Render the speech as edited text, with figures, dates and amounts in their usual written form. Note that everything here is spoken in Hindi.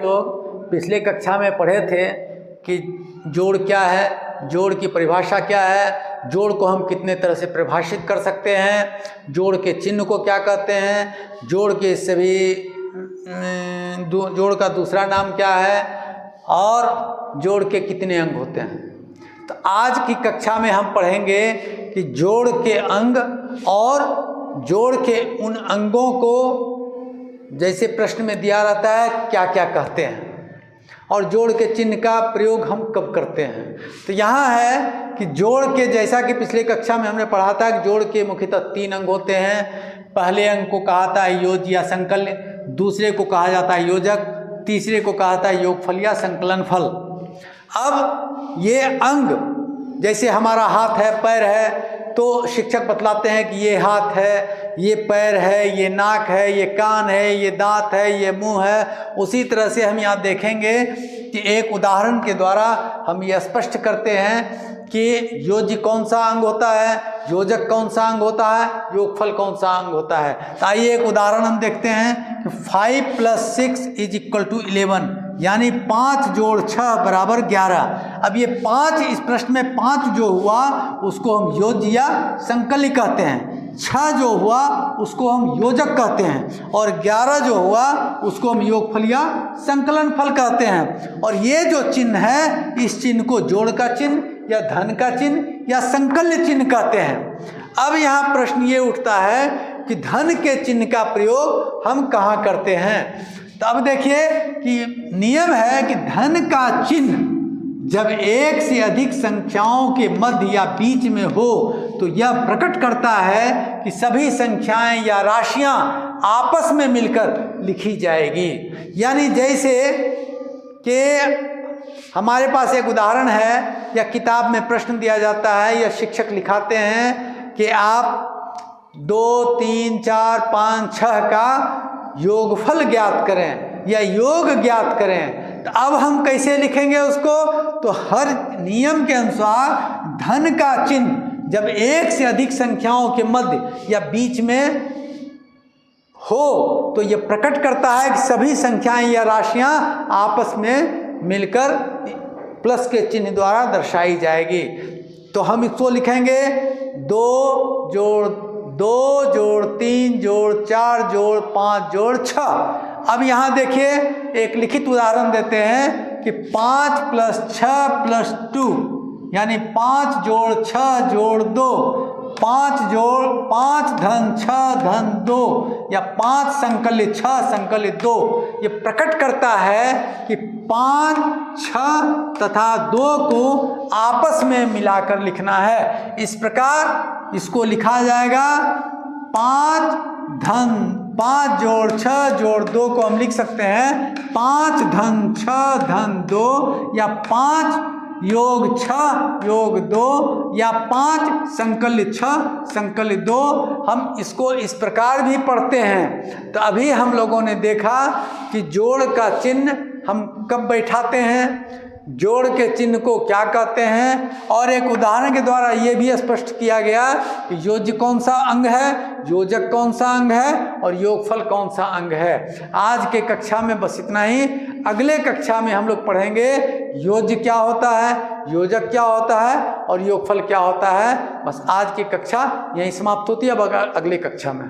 लोग पिछले कक्षा में पढ़े थे कि जोड़ क्या है, जोड़ की परिभाषा क्या है, जोड़ को हम कितने तरह से परिभाषित कर सकते हैं, जोड़ के चिन्ह को क्या कहते हैं, जोड़ के सभी जोड़ का दूसरा नाम क्या है और जोड़ के कितने अंग होते हैं। तो आज की कक्षा में हम पढ़ेंगे कि जोड़ के अंग और जोड़ के उन अंगों को जैसे प्रश्न में दिया रहता है क्या क्या कहते हैं और जोड़ के चिन्ह का प्रयोग हम कब करते हैं। तो यहाँ है कि जोड़ के, जैसा कि पिछले कक्षा में हमने पढ़ा था कि जोड़ के मुख्यतः 3 अंग होते हैं। पहले अंग को कहा था योज या संकल्य, दूसरे को कहा जाता है योजक, तीसरे को कहा था योगफल या संकलन फल। अब ये अंग जैसे हमारा हाथ है, पैर है, तो शिक्षक बतलाते हैं कि ये हाथ है, ये पैर है, ये नाक है, ये कान है, ये दांत है, ये मुंह है। उसी तरह से हम यहाँ देखेंगे कि एक उदाहरण के द्वारा हम ये स्पष्ट करते हैं कि योज्य कौन सा अंग होता है, योजक कौन सा अंग होता है, योगफल कौन सा अंग होता है। तो आइए एक उदाहरण हम देखते हैं कि 5 + 6 = 11, यानी 5 जोड़ 6 बराबर 11। अब ये 5, इस प्रश्न में 5 जो हुआ उसको हम योज्य या संकल्य कहते हैं, 6 जो हुआ उसको हम योजक कहते हैं और 11 जो हुआ उसको हम योगफल या संकलन फल कहते हैं। और ये जो चिन्ह है, इस चिन्ह को जोड़ का चिन्ह या धन का चिन्ह या संकल्य चिन्ह कहते हैं। अब यहाँ प्रश्न ये उठता है कि धन के चिन्ह का प्रयोग हम कहाँ करते हैं। तो अब देखिए कि नियम है कि धन का चिन्ह जब एक से अधिक संख्याओं के मध्य या बीच में हो तो यह प्रकट करता है कि सभी संख्याएं या राशियां आपस में मिलकर लिखी जाएगी। यानी जैसे कि हमारे पास एक उदाहरण है या किताब में प्रश्न दिया जाता है या शिक्षक लिखाते हैं कि आप 2, 3, 4, 5, 6 का योगफल ज्ञात करें या योग ज्ञात करें। तो अब हम कैसे लिखेंगे उसको, तो हर नियम के अनुसार धन का चिन्ह जब एक से अधिक संख्याओं के मध्य या बीच में हो तो ये प्रकट करता है कि सभी संख्याएं या राशियां आपस में मिलकर प्लस के चिन्ह द्वारा दर्शाई जाएगी। तो हम इसको लिखेंगे 2 जोड़ 2 जोड़ 3 जोड़ 4 जोड़ 5 जोड़ 6। अब यहाँ देखिए एक लिखित उदाहरण देते हैं कि 5 + 6 + 2 यानी 5 जोड़ 6 जोड़ 2, 5 जोड़ 5 धन 6 धन 2 या 5 संकल्य 6 संकल्य 2। ये प्रकट करता है कि 5, 6 तथा 2 को आपस में मिलाकर लिखना है। इस प्रकार इसको लिखा जाएगा 5 जोड़ 6 जोड़ 2 को हम लिख सकते हैं 5 धन 6 धन 2 या 5 योग 6 योग 2 या 5 संकल्य 6 संकल्य 2। हम इसको इस प्रकार भी पढ़ते हैं। तो अभी हम लोगों ने देखा कि जोड़ का चिन्ह हम कब बैठाते हैं, जोड़ के चिन्ह को क्या कहते हैं, और एक उदाहरण के द्वारा ये भी स्पष्ट किया गया कि योज्य कौन सा अंग है, योजक कौन सा अंग है और योगफल कौन सा अंग है। आज के कक्षा में बस इतना ही। अगले कक्षा में हम लोग पढ़ेंगे योज्य क्या होता है, योजक क्या होता है और योगफल क्या होता है। बस आज की कक्षा यहीं समाप्त होती है। अब अगले कक्षा में